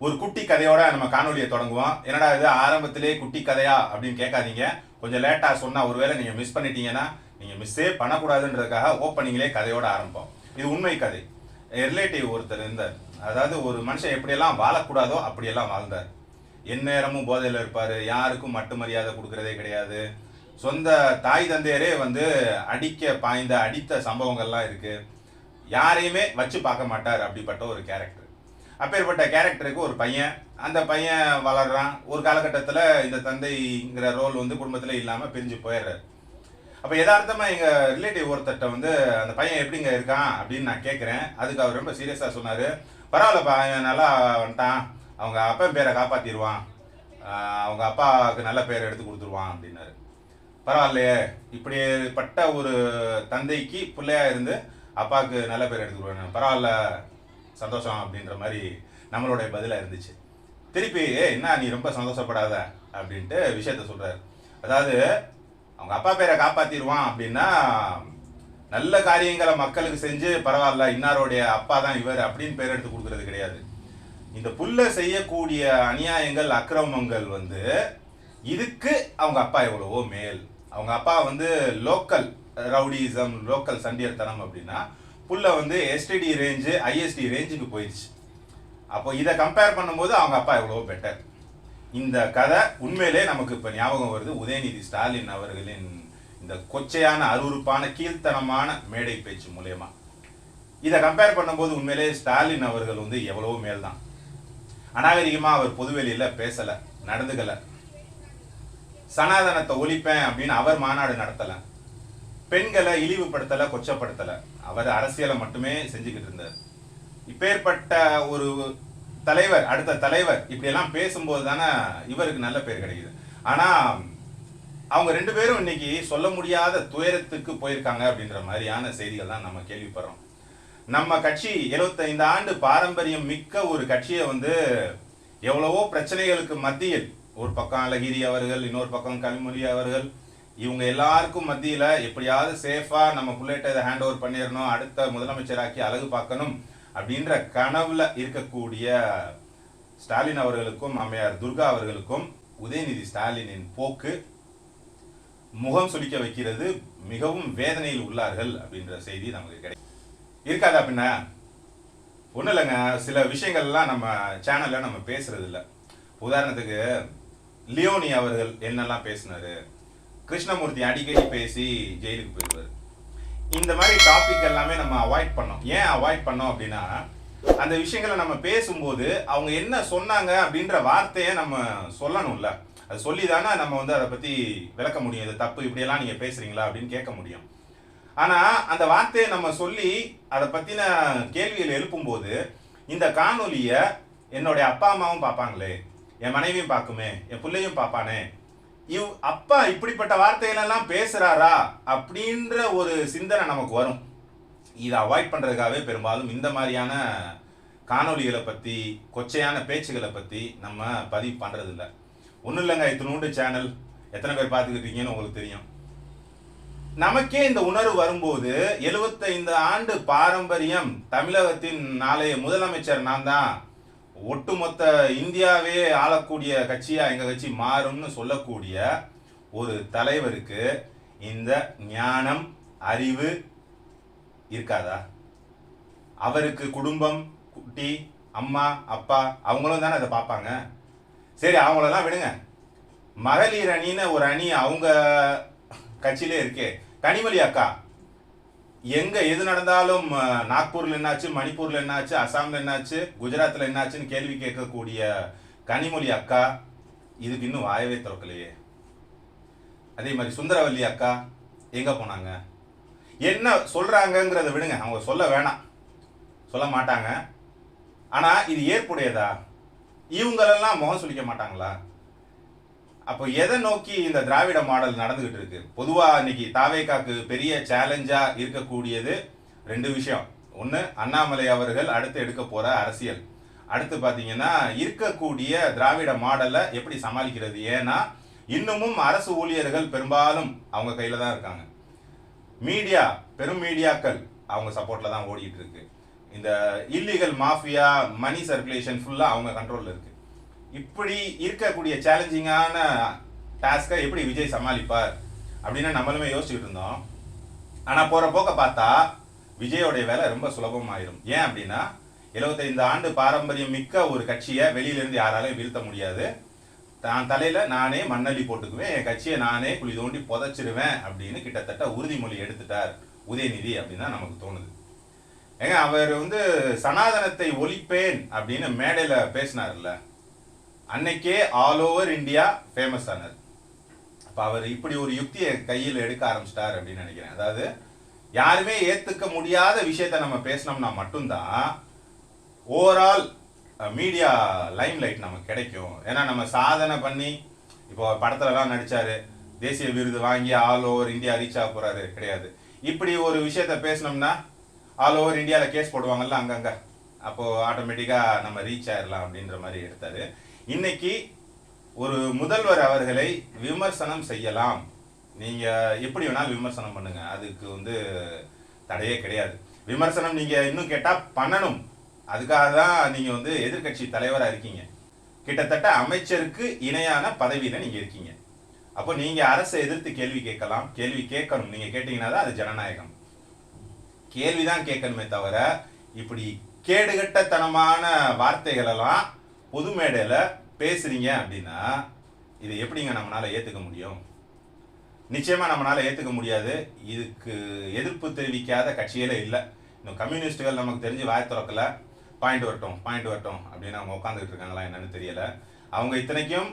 ஒரு குட்டி கதையோட நம்ம காணொலியை தொடங்குவோம். என்னடா இது ஆரம்பத்திலே குட்டி கதையா அப்படின்னு கேட்காதீங்க. கொஞ்சம் லேட்டா சொன்னா ஒருவேளை நீங்க மிஸ் பண்ணிட்டீங்கன்னா நீங்க மிஸ்ஸே பண்ணக்கூடாதுன்றதுக்காக ஓப்பனிங்லேயே கதையோட ஆரம்பிப்போம். இது உண்மை கதை. ரிலேட்டிவ் ஒருத்தர் இருந்தார். அதாவது ஒரு மனுஷன் எப்படியெல்லாம் வாழக்கூடாதோ அப்படியெல்லாம் வாழ்ந்தார். எந்நேரமும் போதையில் இருப்பார். யாருக்கும் மட்டு மரியாதை கொடுக்கறதே கிடையாது. சொந்த தாய் தந்தையரே அடித்த சம்பவங்கள்லாம் இருக்கு. யாரையுமே வச்சு பார்க்க மாட்டார். அப்படிப்பட்ட ஒரு கேரக்டர். அப்பேற்பட்ட கேரக்டருக்கு ஒரு பையன், அந்த பையன் வளர்றான். ஒரு காலகட்டத்தில் இந்த தந்தைங்கிற ரோல் குடும்பத்தில் இல்லாமல் பிரிஞ்சு போயிடுறாரு. அப்போ யதார்த்தமாக எங்கள் ரிலேட்டிவ் ஒருத்தர்கிட்ட அந்த பையன் எப்படிங்க இருக்கான் அப்படின்னு நான் கேட்குறேன். அதுக்கு அவர் ரொம்ப சீரியஸாக சொன்னார், பரவாயில்லப்பா, அவன் நல்லா வந்துட்டான், அவங்க அப்பா பேரை காப்பாற்றிடுவான், அவங்க அப்பாவுக்கு நல்ல பேரை எடுத்து கொடுத்துருவான் அப்படின்னாரு. பரவாயில்லையே, இப்படிப்பட்ட ஒரு தந்தைக்கு பிள்ளையா இருந்து அப்பாவுக்கு நல்ல பேர் எடுத்துக்கிடுவேன், பரவாயில்ல, சந்தோஷம் அப்படின்ற மாதிரி நம்மளுடைய பதிலாக இருந்துச்சு. திருப்பி என்ன நீ ரொம்ப சந்தோஷப்படாத அப்படின்ட்டு விஷயத்த சொல்கிறாரு. அதாவது அவங்க அப்பா பேரை காப்பாற்றிடுவான் அப்படின்னா நல்ல காரியங்களை மக்களுக்கு செஞ்சு பரவாயில்ல, இன்னாரோடைய அப்பா தான் இவர் அப்படின்னு பேர் எடுத்து கொடுக்கறது கிடையாது. இந்த புல்ல செய்யக்கூடிய அநியாயங்கள் அக்கிரமங்கள் இதுக்கு அவங்க அப்பா எவ்வளவோ மேல். அவங்க அப்பா லோக்கல் ரவுடிசம், லோக்கல் சண்டியர்த்தனம் அப்படின்னா புல்ல எஸ்டிடி ரேஞ்சு ஐஎஸ்டி ரேஞ்சுக்கு போயிடுச்சு. அப்போ இதை கம்பேர் பண்ணும்போது அவங்க அப்பா எவ்வளவோ பெட்டர். இந்த கதை உண்மையிலே நமக்கு இப்போ ஞாபகம் வருது உதயநிதி ஸ்டாலின் அவர்களின் இந்த கொச்சையான அருவருப்பான கீழ்த்தனமான மேடை பேச்சு மூலயமா. இதை கம்பேர் பண்ணும்போது உண்மையிலே ஸ்டாலின் அவர்கள் எவ்வளவோ மேல் தான். அநாகரிகமாக அவர் பொதுவெளியில் பேசலை, நடந்துக்கலை. சனாதனத்தை ஒழிப்பேன் அப்படின்னு அவர் மாநாடு நடத்தலை. பெண்களை இழிவுபடுத்தலை, கொச்சப்படுத்தலை. அவர் அரசியலை மட்டுமே செஞ்சுக்கிட்டு இருந்தார். இப்பேற்பட்ட ஒரு தலைவர், அடுத்த தலைவர் இப்படியெல்லாம் பேசும்போது தானே இவருக்கு நல்ல பேர் கிடைக்குது. ஆனால் அவங்க ரெண்டு பேரும் இன்னைக்கு சொல்ல முடியாத துயரத்துக்கு போயிருக்காங்க அப்படின்ற மாதிரியான செய்திகள் தான் நம்ம கேள்விப்படுறோம். நம்ம கட்சி 75 ஆண்டு பாரம்பரியம் மிக்க ஒரு கட்சியை எவ்வளவோ பிரச்சனைகளுக்கு மத்தியில், ஒரு பக்கம் அழகிரி அவர்கள், இன்னொரு பக்கம் கனிமொழி அவர்கள், இவங்க எல்லாருக்கும் மத்தியில் எப்படியாவது சேஃபாக நம்ம பிள்ளைகிட்ட இதை ஹேண்ட் ஓவர் பண்ணிடணும், அடுத்த முதலமைச்சராக்கி அழகு பார்க்கணும் அப்படின்ற கனவுல இருக்கக்கூடிய ஸ்டாலின் அவர்களுக்கும் அம்மையார் துர்கா அவர்களுக்கும் உதயநிதி ஸ்டாலினின் போக்கு முகம் சுளிக்க வைக்கிறது. மிகவும் வேதனையில் உள்ளார்கள் அப்படின்ற செய்தி நமக்கு கிடைக்கும். இருக்காதா பின்ன? ஒன்றும் இல்லைங்க, சில விஷயங்கள்லாம் நம்ம சேனலில் நம்ம பேசுறது இல்லை. உதாரணத்துக்கு லியோனி அவர்கள் என்னெல்லாம் பேசினாரு, கிருஷ்ணமூர்த்தி அடிக்கடி பேசி ஜெயிலுக்கு போயிடுவார். இந்த மாதிரி டாபிக் எல்லாமே நம்ம அவாய்ட் பண்ணோம். ஏன் அவாய்ட் பண்ணோம் அப்படின்னா, அந்த விஷயங்களை நம்ம பேசும்போது அவங்க என்ன சொன்னாங்க அப்படின்ற வார்த்தையை நம்ம சொல்லணும்ல. அது சொல்லி தானே நம்ம அதை பற்றி விளக்க முடியும். இது தப்பு, இப்படியெல்லாம் நீங்கள் பேசுகிறீங்களா அப்படின்னு கேட்க முடியும். ஆனால் அந்த வார்த்தையை நம்ம சொல்லி அதை பற்றின கேள்விகள் எழுப்பும்போது, இந்த காணொலியை என்னுடைய அப்பா அம்மாவும் பார்ப்பாங்களே, என் மனைவியும் பார்க்குமே, என் பிள்ளையும் பார்ப்பானே, அப்பா இப்படிப்பட்ட வார்த்தைகளெல்லாம் பேசுறாரா அப்படின்ற ஒரு சிந்தனை நமக்கு வரும். இதை அவாய்ட் பண்றதுக்காகவே பெரும்பாலும் இந்த மாதிரியான காணொலிகளை பத்தி, கொச்சையான பேச்சுகளை பத்தி நம்ம பதிவு பண்றது இல்லை. ஒன்றும் இல்லைங்க, இத்தினூண்டு சேனல் எத்தனை பேர் பார்த்துக்கிட்டீங்கன்னு உங்களுக்கு தெரியும். நமக்கே இந்த உணர்வு வரும்போது 75 ஆண்டு பாரம்பரியம், தமிழகத்தின் நாளைய முதலமைச்சர் நான் தான், ஒட்டுமொத்த இந்தியாவே ஆளக்கூடிய கட்சியா எங்க கட்சி மாறும்னு சொல்லக்கூடிய ஒரு தலைவருக்கு இந்த ஞானம், அறிவு இருக்காதா? அவருக்கு குடும்பம், குட்டி, அம்மா, அப்பா அவங்களும் தானே அதை பார்ப்பாங்க. சரி, அவங்களெல்லாம் விடுங்க. மகளிர் அணின்னு ஒரு அணி அவங்க கட்சியிலே இருக்கே. கனிமொழி அக்கா எங்க எது நடந்தாலும் நாக்பூர்ல என்னாச்சு, மணிப்பூர்ல என்னாச்சு, அசாம்ல என்னாச்சு, குஜராத்ல என்னாச்சுன்னு கேள்வி கேட்கக்கூடிய கனிமொழி அக்கா இதுக்கு இன்னும் வாயவே திறக்கலையே. அதே மாதிரி சுந்தரவல்லி அக்கா எங்க போனாங்க? என்ன சொல்றாங்கிறத விடுங்க, அவங்க சொல்ல வேணாம், சொல்ல மாட்டாங்க. ஆனா இது ஏற்புடையதா? இவங்களெல்லாம் முகம் சுளிக்க மாட்டாங்களா? அப்போ எதை நோக்கி இந்த திராவிட மாடல் நடந்துகிட்டு இருக்கு? பொதுவா இன்னைக்கு தாவேகாக்கு பெரிய சேலஞ்சா இருக்கக்கூடியது ரெண்டு விஷயம். ஒன்று, அண்ணாமலை அவர்கள் அடுத்து எடுக்க போற அரசியல். அடுத்து பார்த்தீங்கன்னா இருக்கக்கூடிய திராவிட மாடலை எப்படி சமாளிக்கிறது. ஏன்னா இன்னமும் அரசு ஊழியர்கள் பெரும்பாலும் அவங்க கையில தான் இருக்காங்க. மீடியா, பெரும் மீடியாக்கள் அவங்க சப்போர்ட்ல தான் ஓடிட்டு இருக்கு. இந்த இல்லீகல் மாஃபியா மணி சர்க்குலேஷன் ஃபுல்லாக அவங்க கண்ட்ரோலில் இருக்கு. இப்படி இருக்கக்கூடிய சேலஞ்சிங்கான டாஸ்கை எப்படி விஜய் சமாளிப்பார் அப்படின்னு நம்மளுமே யோசிச்சுக்கிட்டு இருந்தோம். ஆனால் போகிற போக்க பார்த்தா விஜயோடைய வேலை ரொம்ப சுலபமாயிரும். ஏன் அப்படின்னா 75 ஆண்டு பாரம்பரியம் மிக்க ஒரு கட்சியை வெளியிலேருந்து யாராலையும் வீழ்த்த முடியாது. தான் தலையில் நானே மண்ணள்ளி போட்டுக்குவேன், என் கட்சியை நானே குழி தோண்டி புதைச்சிருவேன் அப்படின்னு கிட்டத்தட்ட உறுதிமொழி எடுத்துட்டார் உதயநிதி அப்படின்னு தான் நமக்கு தோணுது. ஏங்க அவர் சனாதனத்தை ஒழிப்பேன் அப்படின்னு மேடையில் பேசினார்ல, அன்னைக்கே ஆல் ஓவர் இந்தியா ஃபேமஸ் ஆனார். அப்போ அவர் இப்படி ஒரு யுக்தியை கையில் எடுக்க ஆரம்பிச்சிட்டார் அப்படின்னு நினைக்கிறேன். அதாவது யாருமே ஏற்றுக்க முடியாத விஷயத்த நம்ம பேசினோம்னா மட்டும்தான் ஓவரால் மீடியா லைம் லைட் நமக்கு கிடைக்கும். ஏன்னா நம்ம சாதனை பண்ணி இப்போ படத்துலலாம் நடிச்சாரு, தேசிய விருது வாங்கி ஆல் ஓவர் இந்தியா ரீச் ஆக போறாரு கிடையாது. இப்படி ஒரு விஷயத்த பேசினோம்னா ஆல் ஓவர் இந்தியாவில் கேஸ் போடுவாங்கல்ல அங்கங்க, அப்போ ஆட்டோமேட்டிக்காக நம்ம ரீச் ஆயிடலாம் அப்படின்ற மாதிரி எடுத்தாரு. இன்னைக்கு ஒரு முதல்வர் அவர்களை விமர்சனம் செய்யலாம், நீங்க எப்படி வேணாலும் விமர்சனம் பண்ணுங்க, அதுக்கு தடையே கிடையாது. விமர்சனம் நீங்க இன்னும் கேட்டா பண்ணணும், அதுக்காக தான் நீங்க எதிர்கட்சி தலைவராக இருக்கீங்க. கிட்டத்தட்ட அமைச்சருக்கு இணையான பதவியில நீங்க இருக்கீங்க. அப்போ நீங்க அரசை எதிர்த்து கேள்வி கேட்கலாம், கேள்வி கேட்கணும். நீங்க கேட்டீங்கன்னா தான் அது ஜனநாயகம். கேள்விதான் கேட்கணுமே தவிர இப்படி கேடுகட்டத்தனமான வார்த்தைகள் எல்லாம் பொது மேடையில பேசுறீங்க அப்படின்னா இதை எப்படிங்க நம்மளால ஏத்துக்க முடியும்? நிச்சயமா நம்மளால ஏத்துக்க முடியாது. இதுக்கு எதிர்ப்பு தெரிவிக்காத கட்சியில இல்லை. இன்னும் கம்யூனிஸ்டுகள் நமக்கு தெரிஞ்சு வாய் திறக்கல, பாயிண்ட் வரட்டும் அப்படின்னு அவங்க உட்காந்துக்கிட்டு இருக்காங்களா என்னன்னு தெரியல. அவங்க இத்தனைக்கும்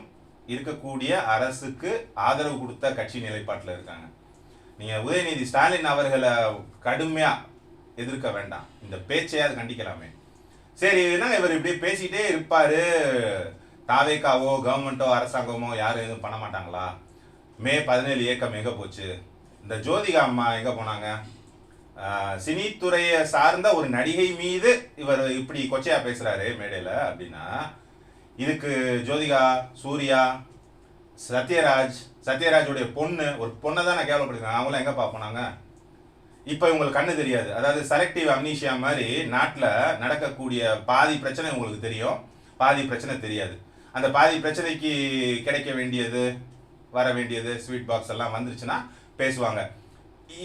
இருக்கக்கூடிய அரசுக்கு ஆதரவு கொடுத்த கட்சி நிலைப்பாட்டில் இருக்காங்க. நீங்க உதயநிதி ஸ்டாலின் அவர்களை கடுமையா எதிர்க்க வேண்டாம், இந்த பேச்சையாவது கண்டிக்கலாமே. சரி, இவர் இப்படி பேசிட்டே இருப்பாரு, தாவேக்காவோ கவர்மெண்ட்டோ அரசாங்கமோ யாரும் எதுவும் பண்ண மாட்டாங்களா? மே 17 இயக்கம் எங்க போச்சு? இந்த ஜோதிகா அம்மா எங்க போனாங்க? சினித்துறையை சார்ந்த ஒரு நடிகை மீது இவர் இப்படி கொச்சையா பேசுறாரு மேடையில அப்படின்னா, இதுக்கு ஜோதிகா, சூர்யா, சத்யராஜுடைய ஒரு பொண்ணை தான் நான் கேவலப்படுத்திருக்கேன். அவங்களாம் எங்கப்பா போனாங்க? இப்போ இவங்களுக்கு கண்ணு தெரியாது. அதாவது செலக்டிவ் அம்னீஷியா மாதிரி நாட்டில் நடக்கக்கூடிய பாதி பிரச்சனை உங்களுக்கு தெரியும், பாதி பிரச்சனை தெரியாது. அந்த பாதி பிரச்சனைக்கு கிடைக்க வேண்டியது வர வேண்டியது ஸ்வீட் பாக்ஸ் எல்லாம் வந்துருச்சுன்னா பேசுவாங்க.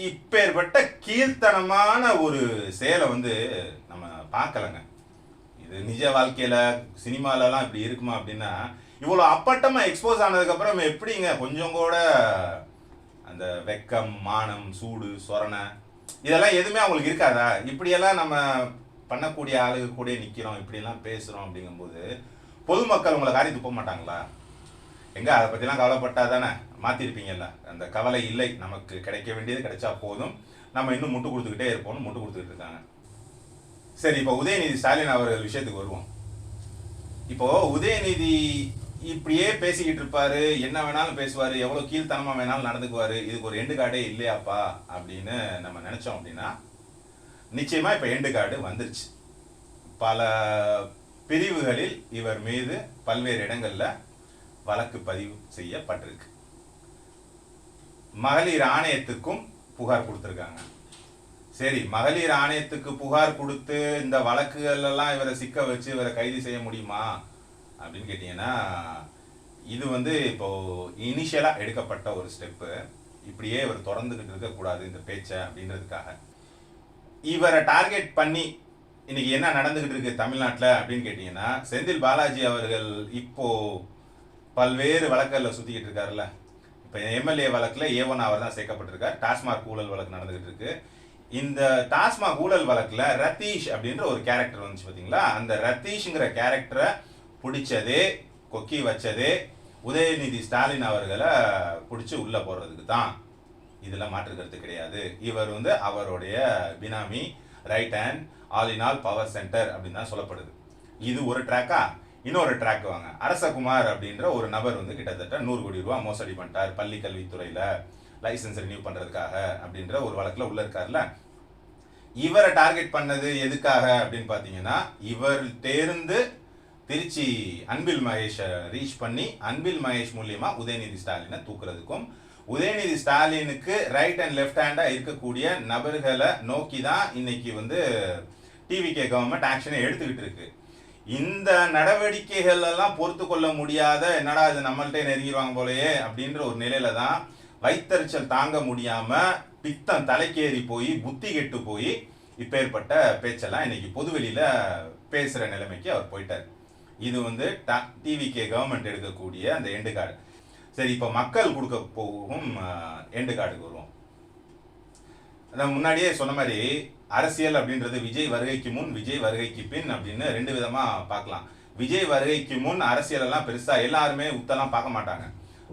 இப்பேற்பட்ட கீழ்த்தனமான ஒரு செயலை நம்ம பார்க்கலங்க. இது நிஜ வாழ்க்கையில சினிமாலலாம் இப்படி இருக்குமா அப்படின்னா, இவ்வளோ அப்பட்டமா எக்ஸ்போஸ் ஆனதுக்கு அப்புறம் எப்படிங்க கொஞ்சம் கூட அந்த வெக்கம், மானம், சூடு, சொரணை இதெல்லாம் எதுவுமே அவங்களுக்கு இருக்காதா? இப்படியெல்லாம் நம்ம பண்ணக்கூடிய ஆளுக கூட நிற்கிறோம், இப்படியெல்லாம் பேசுகிறோம் அப்படிங்கும்போது பொதுமக்கள் உங்களை காரி துப்ப மாட்டாங்களா? எங்க அதை பற்றிலாம் கவலைப்பட்டா தானே மாற்றிருப்பீங்கல்ல. அந்த கவலை இல்லை, நமக்கு கிடைக்க வேண்டியது கிடைச்சா போதும், நம்ம இன்னும் முட்டு கொடுத்துக்கிட்டே இருப்போம்னு முட்டு கொடுத்துக்கிட்டு இருக்காங்க. சரி, இப்போ உதயநிதி ஸ்டாலின் அவர்கள் விஷயத்துக்கு வருவோம். இப்போ உதயநிதி இப்படியே பேசிக்கிட்டு இருப்பாரு, என்ன வேணாலும் பேசுவாரு, எவ்வளவு கீழ்த்தனமா வேணாலும் நடந்துக்குவாரு, இதுக்கு ஒரு எண்டு கார்டே இல்லையாப்பா அப்படின்னு நம்ம நினைச்சோம் அப்படின்னா, நிச்சயமா இப்ப எண்டு கார்டு வந்துருச்சு. பல பிரிவுகளில் இவர் மீது பல்வேறு இடங்கள்ல வழக்கு பதிவு செய்யப்பட்டிருக்கு. மகளிர் ஆணையத்துக்கும் புகார் கொடுத்திருக்காங்க. சரி, மகளிர் ஆணையத்துக்கு புகார் கொடுத்து இந்த வழக்குகள் எல்லாம் இவரை சிக்க வச்சு இவரை கைது செய்ய முடியுமா அப்படின்னு கேட்டீங்கன்னா, இது இப்போ இனிஷியலா எடுக்கப்பட்ட ஒரு ஸ்டெப்பு. இப்படியே இவர் தொடர்ந்துகிட்டு இருக்கக்கூடாது இந்த பேச்சை அப்படின்றதுக்காக இவரை டார்கெட் பண்ணி இன்னைக்கு என்ன நடந்துகிட்டு இருக்கு தமிழ்நாட்டில் அப்படின்னு கேட்டீங்கன்னா, செந்தில் பாலாஜி அவர்கள் இப்போ பல்வேறு வழக்குகளில் சுத்திக்கிட்டு இருக்காருல்ல. இப்போ எம்எல்ஏ வழக்குல A1 அவர் தான் சேர்க்கப்பட்டிருக்கார். டாஸ்மாக் ஊழல் வழக்கு நடந்துகிட்டு இருக்கு. இந்த டாஸ்மாக் ஊழல் வழக்குல ரத்தீஷ் அப்படின்ற ஒரு கேரக்டர் வந்துச்சு பார்த்தீங்களா? அந்த ரத்தீஷ்ங்கிற கேரக்டரை பிடிச்சதே, கொக்கி வச்சதே உதயநிதி ஸ்டாலின் அவர்களை பிடிச்சி உள்ள போடுறதுக்கு தான். இதுல மாற்றுக்கிறது கிடையாது. இவர் அவருடைய பினாமி, right hand, all in all power centre அப்படின்னு தான் சொல்லப்படுது. இது ஒரு ட்ராக்கா. இன்னொரு ட்ராக் வாங்க. அரசகுமார் அப்படின்ற ஒரு நபர் கிட்டத்தட்ட 100 கோடி ரூபாய் மோசடி பண்ணிட்டார் பள்ளி கல்வித்துறையில லைசன்ஸ் ரினியூ பண்றதுக்காக அப்படின்ற ஒரு வழக்குல உள்ள இருக்காருல்ல. இவரை டார்கெட் பண்ணது எதுக்காக அப்படின்னு பாத்தீங்கன்னா, இவர் தேர்ந்து திருச்சி அன்பில் மகேஷ் ரீச் பண்ணி அன்பில் மகேஷ் மூலியமா உதயநிதி ஸ்டாலினை தூக்குறதுக்கும், உதயநிதி ஸ்டாலினுக்கு ரைட் அண்ட் லெஃப்ட் ஹேண்டா இருக்கக்கூடிய நபர்களை நோக்கி தான் இன்னைக்கு டிவிகே கவர்மெண்ட் ஆக்ஷனை எடுத்துக்கிட்டு இருக்கு. இந்த நடவடிக்கைகள் எல்லாம் பொறுத்து கொள்ள முடியாத, என்னடா இது நம்மள்கிட்ட நெருங்கிடுவாங்க போலயே அப்படின்ற ஒரு நிலையில தான் வைத்தறிச்சல் தாங்க முடியாம பித்தம் தலைக்கேறி போய் புத்தி கெட்டு போய் இப்பேற்பட்ட பேச்செல்லாம் இன்னைக்கு பொதுவெளியில பேசுற நிலைமைக்கு அவர் போயிட்டார். இது டிவிகே கவர்மெண்ட் எடுக்கக்கூடிய அந்த எண்டு கார்டு. சரி, இப்போ மக்கள் கொடுக்க போகும் எண்டு கார்டுக்கு வருவோம். அதான் முன்னாடியே சொன்ன மாதிரி அரசியல் அப்படின்றது விஜய் வருகைக்கு முன், விஜய் வருகைக்கு பின் அப்படின்னு 2 விதமா பார்க்கலாம். விஜய் வருகைக்கு முன் அரசியல் எல்லாம் பெருசா எல்லாருமே உத்தெல்லாம் பார்க்க மாட்டாங்க.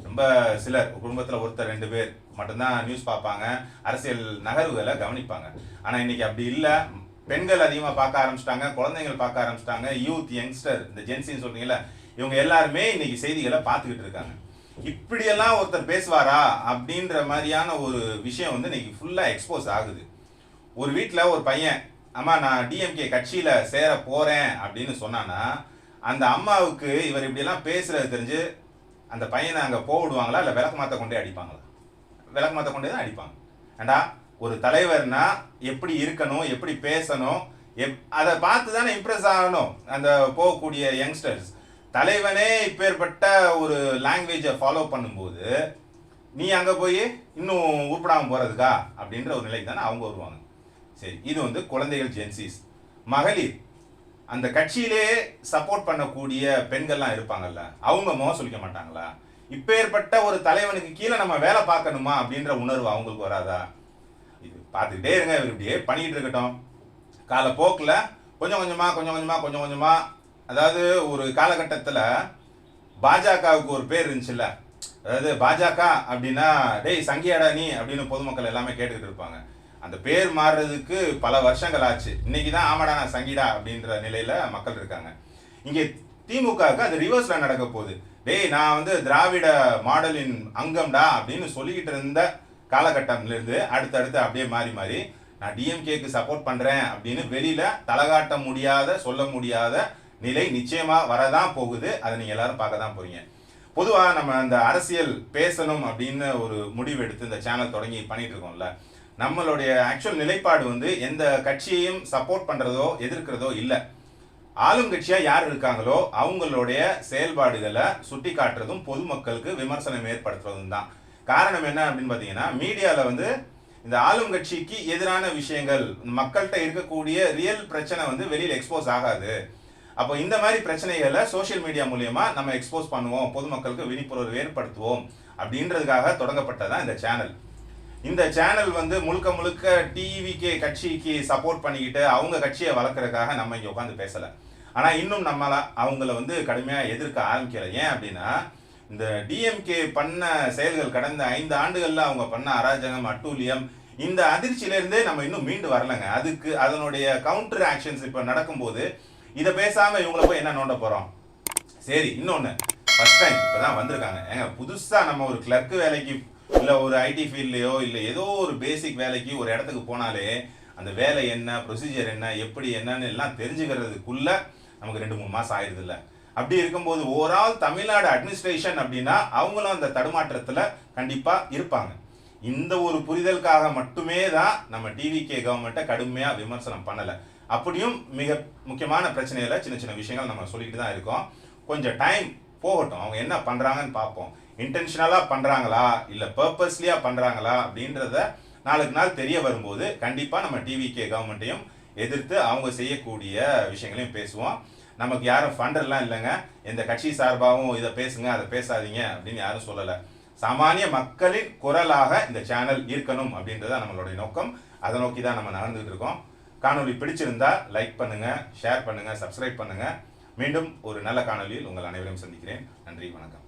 ரொம்ப சிலர், குடும்பத்தில் ஒருத்தர் 2 பேர் மட்டும்தான் நியூஸ் பார்ப்பாங்க, அரசியல் நகர்வுகளை கவனிப்பாங்க. ஆனால் இன்னைக்கு அப்படி இல்லை. பெண்கள் அதிகமாக பார்க்க ஆரம்பிச்சிட்டாங்க, குழந்தைகள் பார்க்க ஆரம்பிச்சிட்டாங்க, யூத், யங்ஸ்டர், இந்த ஜென்சின்னு சொல்றீங்களா, இவங்க எல்லாருமே இன்னைக்கு செய்திகளை பார்த்துக்கிட்டு இருக்காங்க. இப்படியெல்லாம் ஒருத்தர் பேசுவாரா அப்படின்ற மாதிரியான ஒரு விஷயம் இன்னைக்கு ஃபுல்லாக எக்ஸ்போஸ் ஆகுது. ஒரு வீட்டில் ஒரு பையன், அம்மா நான் டிஎம்கே கட்சியில் சேர போகிறேன் அப்படின்னு சொன்னான்னா, அந்த அம்மாவுக்கு இவர் இப்படியெல்லாம் பேசுறது தெரிஞ்சு அந்த பையனை அங்கே போவிடுவாங்களா, இல்லை விளக்கு மாற்ற கொண்டே அடிப்பாங்களா? விளக்கு மாற்ற கொண்டே தான் அடிப்பாங்க. ஏண்டா, ஒரு தலைவர்னா எப்படி இருக்கணும், எப்படி பேசணும், அதை பார்த்து தானே இம்ப்ரெஸ் ஆகணும் அந்த போகக்கூடிய யங்ஸ்டர்ஸ். தலைவனே இப்பேற்பட்ட ஒரு லாங்குவேஜை ஃபாலோ பண்ணும்போது நீ அங்கே போய் இன்னும் உருப்படாமல் போகிறதுக்கா அப்படின்ற ஒரு நிலைக்கு தானே அவங்க வருவாங்க. சரி, இது குழந்தைகள், ஜென்சிஸ். மகளிர், அந்த கட்சியிலே சப்போர்ட் பண்ணக்கூடிய பெண்கள்லாம் இருப்பாங்கல்ல, அவங்க முகம் சொல்லிக்க மாட்டாங்களா? இப்பேற்பட்ட ஒரு தலைவனுக்கு கீழே நம்ம வேலை பார்க்கணுமா அப்படின்ற உணர்வு அவங்களுக்கு வராதா? இது பார்த்துக்கிட்டே இருங்க, இவர் இப்படியே பண்ணிக்கிட்டு இருக்கட்டும். காலப்போக்கில் கொஞ்சம் கொஞ்சமா, அதாவது ஒரு காலகட்டத்தில் பாஜகவுக்கு ஒரு பேர் இருந்துச்சுல்ல, அதாவது பாஜக அப்படின்னா டேய் சங்கியாடா நீ அப்படின்னு பொதுமக்கள் எல்லாமே கேட்டுக்கிட்டு இருப்பாங்க. அந்த பேர் மாறுறதுக்கு பல வருஷங்கள் ஆச்சு. இன்னைக்கு தான் ஆமாடா நான் சங்கிடா அப்படின்ற நிலையில மக்கள் இருக்காங்க. இங்கே திமுகவுக்கு அது ரிவர்ஸ்ல நடக்க போகுது. டேய் நான் திராவிட மாடலின் அங்கம்டா அப்படின்னு சொல்லிக்கிட்டு இருந்த காலகட்டத்திலிருந்து அடுத்தடுத்து அப்படியே மாறி நான் டிஎம்கேக்கு சப்போர்ட் பண்றேன் அப்படின்னு வெளியில தலகாட்ட முடியாத, சொல்ல முடியாத நிலை நிச்சயமா வரதான் போகுது. அதை நீங்க எல்லாரும் பார்க்க தான் போறீங்க. பொதுவாக நம்ம அந்த அரசியல் பேசணும் அப்படின்னு ஒரு முடிவு எடுத்து இந்த சேனல் தொடங்கி பண்ணிட்டு இருக்கோம்ல, நம்மளுடைய ஆக்சுவல் நிலைப்பாடு எந்த கட்சியையும் சப்போர்ட் பண்றதோ எதிர்க்கிறதோ இல்லை. ஆளுங்கட்சியா யார் இருக்காங்களோ அவங்களுடைய செயல்பாடுகளை சுட்டி காட்டுறதும் பொதுமக்களுக்கு விமர்சனம் ஏற்படுத்துறதும் தான். காரணம் என்ன அப்படின்னு பார்த்தீங்கன்னா, மீடியாவில் இந்த ஆளுங்கட்சிக்கு எதிரான விஷயங்கள், மக்கள்கிட்ட இருக்கக்கூடிய ரியல் பிரச்சனை வெளியில் எக்ஸ்போஸ் ஆகாது. அப்போ இந்த மாதிரி பிரச்சனைகளை சோசியல் மீடியா மூலியமா நம்ம எக்ஸ்போஸ் பண்ணுவோம், பொதுமக்களுக்கு விழிப்புணர்வு ஏற்படுத்துவோம் அப்படின்றதுக்காக தொடங்கப்பட்டதான் இந்த சேனல். இந்த சேனல் முழுக்க டிவிகே கட்சிக்கு சப்போர்ட் பண்ணிக்கிட்டு அவங்க கட்சியை வளர்க்கறதுக்காக நம்ம இங்கே உட்காந்து பேசலை. ஆனால் இன்னும் நம்மள அவங்கள கடுமையாக எதிர்க்க ஆரம்பிக்கல. ஏன் அப்படின்னா, இந்த டிஎம்கே பண்ண செயல்கள் கடந்த 5 ஆண்டுகள்ல அவங்க பண்ண அராஜகம், அட்டூழியம், இந்த அதிர்ச்சியிலேருந்தே நம்ம இன்னும் மீண்டு வரலைங்க. அதுக்கு அதனுடைய கவுண்டர் ஆக்ஷன்ஸ் இப்போ நடக்கும்போது இதை பேசாம இவங்கள போய் என்ன நோண்ட போறோம்? சரி, இன்னொன்று, ஃபர்ஸ்ட் டைம் இப்போதான் வந்திருக்காங்க. ஏங்க, புதுசா நம்ம ஒரு கிளர்க் வேலைக்கு இல்லை ஒரு ஐடி ஃபீல்ட்லையோ இல்லை ஏதோ ஒரு பேசிக் வேலைக்கு ஒரு இடத்துக்கு போனாலே அந்த வேலை என்ன, ப்ரொசீஜர் என்ன, எப்படி என்னன்னு எல்லாம் தெரிஞ்சுக்கிறதுக்குள்ள நமக்கு 2-3 மாதம் ஆயிடுது இல்லை. அப்படி இருக்கும்போது ஓவரால் தமிழ்நாடு அட்மினிஸ்ட்ரேஷன் அப்படின்னா அவங்களும் அந்த தடுமாற்றத்தில் கண்டிப்பாக இருப்பாங்க. இந்த ஒரு புரிதலுக்காக மட்டுமே தான் நம்ம டிவிகே கவர்மெண்ட்டை கடுமையாக விமர்சனம் பண்ணலை. அப்படியும் மிக முக்கியமான பிரச்சனைகளை சின்ன விஷயங்கள் நம்ம சொல்லிட்டு தான் இருக்கோம். கொஞ்சம் டைம் போகட்டும், அவங்க என்ன பண்ணுறாங்கன்னு பார்ப்போம். இன்டென்ஷனலாக பண்ணுறாங்களா இல்லை பர்பஸ்லியாக பண்ணுறாங்களா அப்படின்றத நாளுக்கு நாள் தெரிய வரும்போது கண்டிப்பாக நம்ம டிவிகே கவர்மெண்ட்டையும் எதிர்த்து அவங்க செய்யக்கூடிய விஷயங்களையும் பேசுவோம். நமக்கு யாரும் ஃபண்டர்லாம் இல்லைங்க, எந்த கட்சி சார்பாகவும் இதை பேசுங்க அதை பேசாதீங்க அப்படின்னு யாரும் சொல்லலை. சாமானிய மக்களின் குரலாக இந்த சேனல் இருக்கணும் அப்படின்றத நம்மளுடைய நோக்கம். அதை நோக்கி தான் நம்ம நடந்துகிட்டு இருக்கோம். காணொலி பிடிச்சிருந்தா லைக் பண்ணுங்க, ஷேர் பண்ணுங்க, சப்ஸ்கிரைப் பண்ணுங்க. மீண்டும் ஒரு நல்ல காணொலியில் உங்கள் அனைவரையும் சந்திக்கிறேன். நன்றி, வணக்கம்.